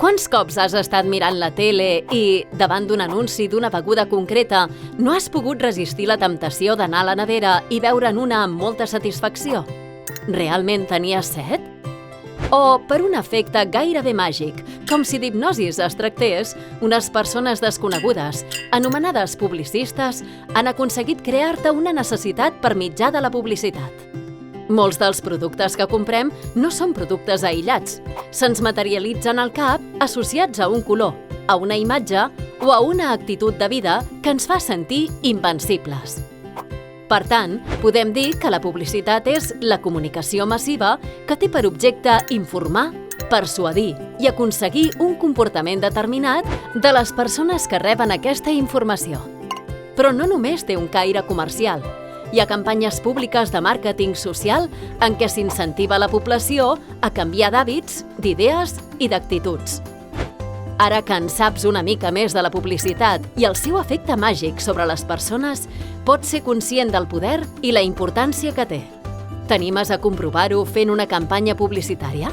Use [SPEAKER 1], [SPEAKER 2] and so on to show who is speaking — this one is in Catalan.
[SPEAKER 1] Quants cops has estat mirant la tele i, davant d'un anunci d'una beguda concreta, no has pogut resistir la temptació d'anar a la nevera i beure'n una amb molta satisfacció? Realment tenies set? O, per un efecte gairebé màgic, com si d'hipnosis es tractés, unes persones desconegudes, anomenades publicistes, han aconseguit crear-te una necessitat per mitjà de la publicitat. Molts dels productes que comprem no són productes aïllats. Se'ns materialitzen al cap associats a un color, a una imatge o a una actitud de vida que ens fa sentir invencibles. Per tant, podem dir que la publicitat és la comunicació massiva que té per objecte informar, persuadir i aconseguir un comportament determinat de les persones que reben aquesta informació. Però no només té un caire comercial. Hi ha campanyes públiques de màrqueting social en què s'incentiva la població a canviar d'hàbits, d'idees i d'actituds. Ara que en saps una mica més de la publicitat i el seu efecte màgic sobre les persones, pots ser conscient del poder i la importància que té. T'animes a comprovar-ho fent una campanya publicitària?